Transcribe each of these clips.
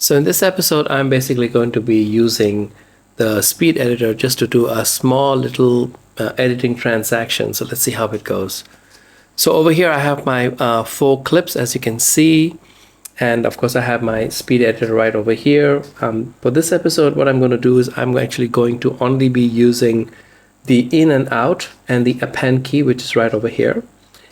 So in this episode, I'm basically going to be using the Speed Editor just to do a small little editing transaction. So let's see how it goes. So over here, I have my 4 clips, as you can see. And of course, I have my Speed Editor right over here. For this episode, what I'm going to do is I'm actually going to only be using the in and out and the append key, which is right over here.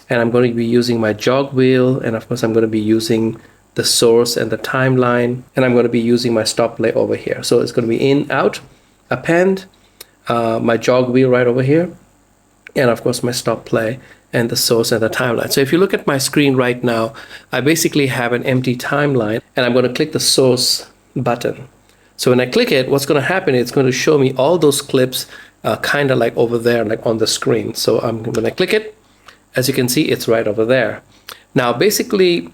And I'm going to be using my jog wheel. And of course, I'm going to be using the source and the timeline. And I'm going to be using my stop play over here. So it's going to be in, out, append, my jog wheel right over here. And of course, my stop play and the source and the timeline. So if you look at my screen right now, I basically have an empty timeline, and I'm going to click the source button. So when I click it, what's going to happen, it's going to show me all those clips kind of like over there, like on the screen. So when I click it, as you can see, it's right over there. Now, basically,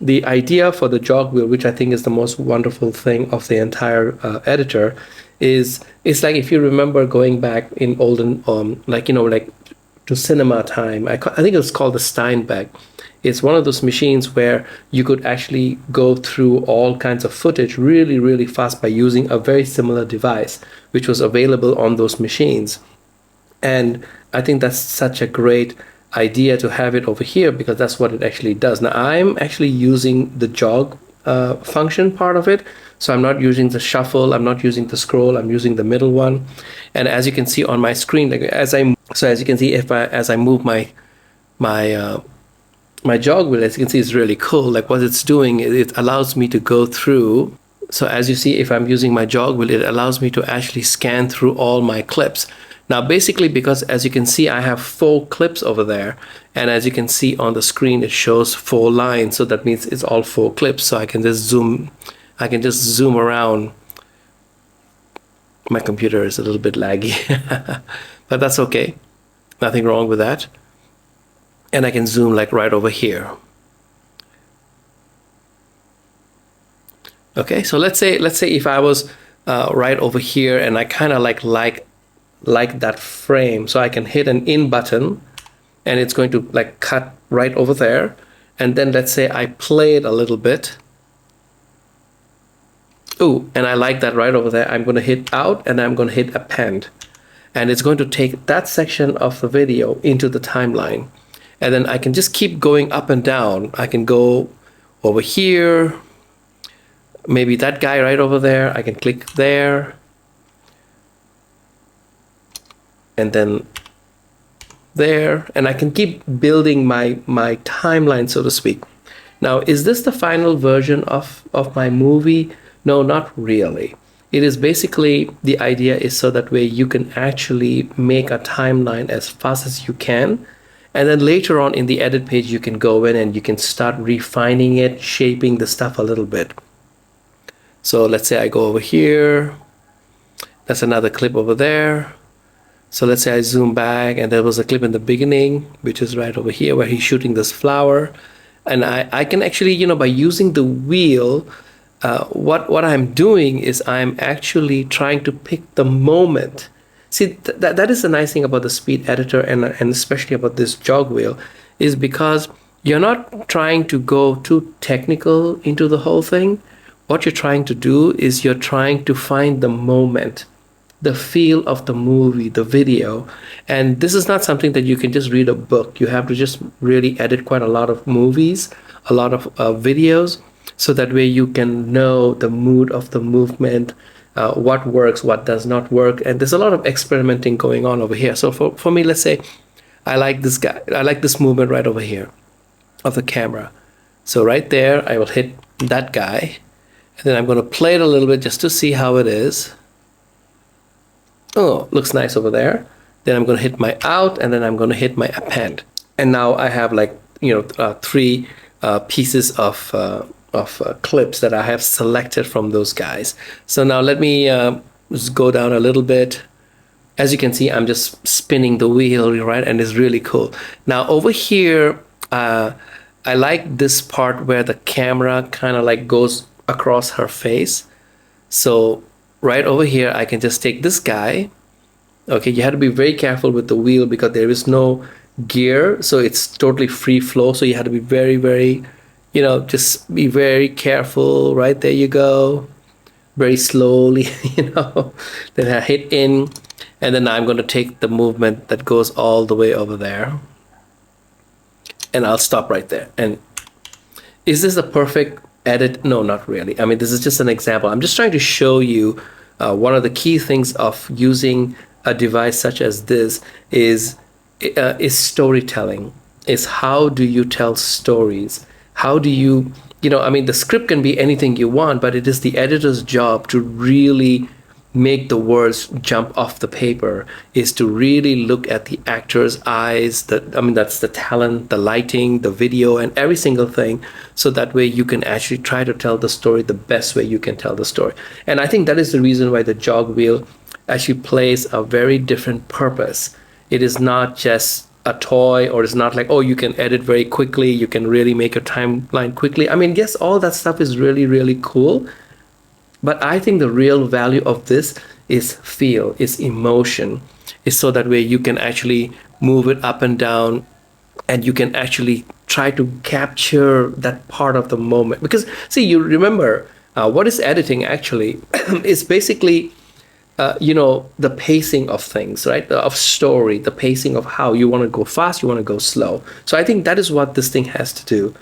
the idea for the jog wheel, which I think is the most wonderful thing of the entire editor, is it's like if you remember going back in olden, like to cinema time. I think it's called the Steinbeck. It's one of those machines where you could actually go through all kinds of footage really, really fast by using a very similar device, which was available on those machines. And I think that's such a great idea to have it over here, because that's what it actually does. Now, I'm actually using the jog function part of it. So I'm not using the shuffle, I'm not using the scroll, I'm using the middle one. And as you can see on my screen, like as you can see, as I move my jog wheel, as you can see, it's really cool. Like what it's doing, it allows me to go through. So as you see, if I'm using my jog wheel, it allows me to actually scan through all my clips. Now, basically, because as you can see, I have 4 clips over there. And as you can see on the screen, it shows 4 lines. So that means it's all 4 clips. So I can just zoom around. My computer is a little bit laggy, but that's okay. Nothing wrong with that. And I can zoom like right over here. Okay, so let's say if I was right over here and I kind of like that frame, so I can hit an in button and it's going to like cut right over there. And then let's say I play it a little bit. Oh, and I like that right over there. I'm going to hit out and I'm going to hit append. And it's going to take that section of the video into the timeline. And then I can just keep going up and down. I can go over here. Maybe that guy right over there. I can click there. And then there. And I can keep building my timeline, so to speak. Now, is this the final version of my movie? No, not really. It is basically, the idea is so that way you can actually make a timeline as fast as you can. And then later on in the edit page, you can go in and you can start refining it, shaping the stuff a little bit. So let's say I go over here. That's another clip over there. So let's say I zoom back, and there was a clip in the beginning, which is right over here where he's shooting this flower. And I can actually, by using the wheel, what I'm doing is I'm actually trying to pick the moment. See, that is the nice thing about the Speed Editor and especially about this jog wheel, is because you're not trying to go too technical into the whole thing. What you're trying to do is you're trying to find the moment, the feel of the movie, the video. And this is not something that you can just read a book. You have to just really edit quite a lot of movies, a lot of videos, so that way you can know the mood of the movement, what works, what does not work. And there's a lot of experimenting going on over here. So for me, let's say I like this guy. I like this movement right over here of the camera. So right there, I will hit that guy. And then I'm going to play it a little bit just to see how it is. Oh, looks nice over there. Then I'm going to hit my out, and then I'm going to hit my append. And now I have 3 pieces of clips that I have selected from those guys. So now let me just go down a little bit. As you can see, I'm just spinning the wheel, right? And it's really cool. Now over here, I like this part where the camera kind of like goes across her face. So right over here, I can just take this guy. Okay, you have to be very careful with the wheel because there is no gear. So it's totally free flow. So you have to be very, very just be very careful. Right there you go. Very slowly, Then I hit in, and then I'm going to take the movement that goes all the way over there, and I'll stop right there. And is this a perfect edit? No, not really. I mean, this is just an example. I'm just trying to show you one of the key things of using a device such as this is storytelling. Is how do you tell stories? How do you, I mean, the script can be anything you want, but it is the editor's job to really make the words jump off the paper, is to really look at the actor's eyes, that's the talent, the lighting, the video, and every single thing, so that way you can actually try to tell the story the best way you can tell the story. And I think that is the reason why the jog wheel actually plays a very different purpose. It is not just a toy, or it's not like, oh, you can edit very quickly, you can really make your timeline quickly. I mean, yes, all that stuff is really, really cool. But I think the real value of this is feel, is emotion, is so that way you can actually move it up and down, and you can actually try to capture that part of the moment. Because, see, you remember, what is editing actually is basically, the pacing of things, right? Of story, the pacing of how you want to go fast, you want to go slow. So I think that is what this thing has to do.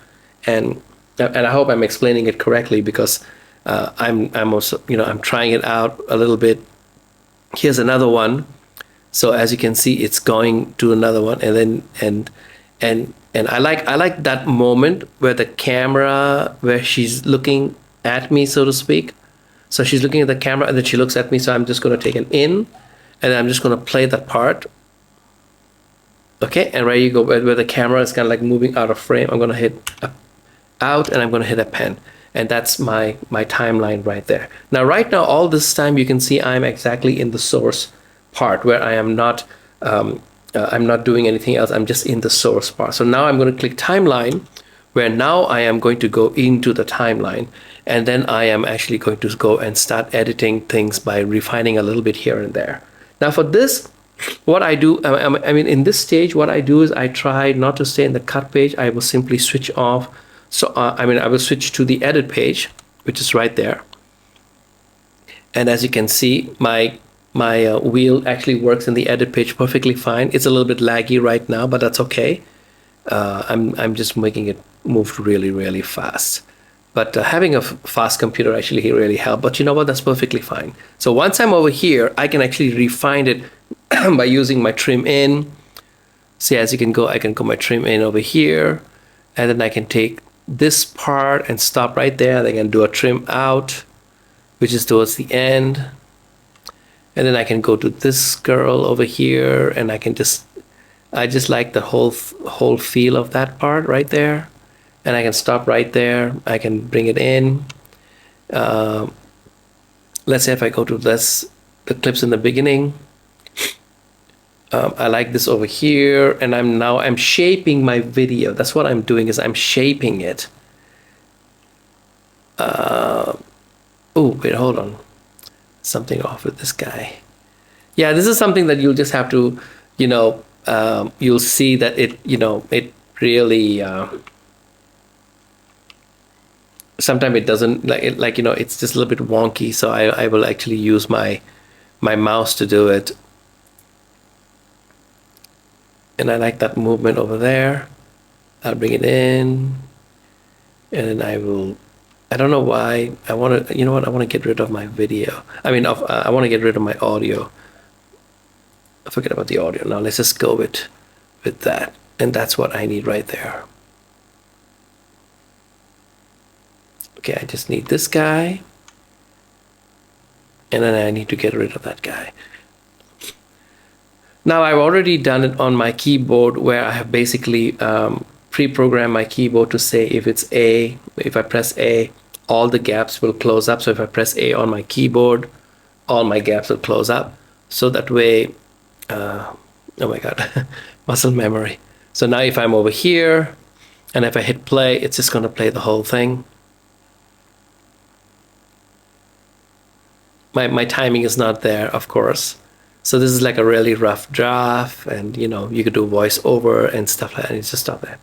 And I hope I'm explaining it correctly, because I'm also, I'm trying it out a little bit. Here's another one. So as you can see, it's going to another one, and then and I like that moment where the camera, where she's looking at me, so to speak. So she's looking at the camera, and then she looks at me. So I'm just going to take an in, and I'm just going to play that part. Okay, and there you go, where the camera is kind of like moving out of frame. I'm going to hit out, and I'm going to hit a pen. And that's my timeline right there. Now, right now, all this time, you can see I'm exactly in the source part, where I am not, I'm not doing anything else. I'm just in the source part. So now I'm going to click timeline, where now I am going to go into the timeline. And then I am actually going to go and start editing things by refining a little bit here and there. Now for this, what I do, I mean, in this stage, what I do is I try not to stay in the cut page. I will simply switch off. So, I will switch to the edit page, which is right there. And as you can see, my wheel actually works in the edit page perfectly fine. It's a little bit laggy right now, but that's okay. I'm just making it move really, really fast. But having a fast computer actually really helped. But you know what? That's perfectly fine. So once I'm over here, I can actually refine it by using my trim in. See, as you can go, I can go my trim in over here, and then I can take this part and stop right there. They can do a trim out, which is towards the end, and then I can go to this girl over here, and I just like the whole feel of that part right there, and I can stop right there. I can bring it in. Let's say if I go to the clips in the beginning, I like this over here, and I'm shaping my video. That's what I'm doing, is I'm shaping it. Oh, wait, hold on. Something off with this guy. Yeah, this is something that you'll just have to, you'll see that it really, sometimes it doesn't, it's just a little bit wonky. So I will actually use my mouse to do it. And I like that movement over there. I'll bring it in, and then I don't know why I want to, I want to get rid of my video. I want to get rid of my audio. Forget about the audio. Now let's just go with that. And that's what I need right there. Okay, I just need this guy, and then I need to get rid of that guy. Now I've already done it on my keyboard, where I have basically pre-programmed my keyboard to say if it's A, if I press A, all the gaps will close up. So if I press A on my keyboard, all my gaps will close up. So that way, oh my God, muscle memory. So now if I'm over here, and if I hit play, it's just going to play the whole thing. My timing is not there, of course. So this is like a really rough draft, and you could do voice over and stuff like that, and it's just stop there.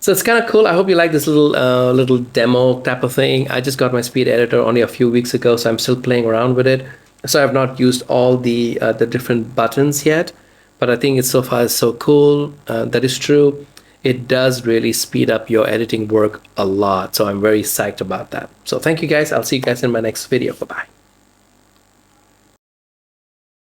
So it's kind of cool. I hope you like this little demo type of thing. I just got my speed editor only a few weeks ago, so I'm still playing around with it. So I've not used all the different buttons yet, but I think it's so far so cool. That is true. It does really speed up your editing work a lot. So I'm very psyched about that. So thank you guys. I'll see you guys in my next video. Bye-bye.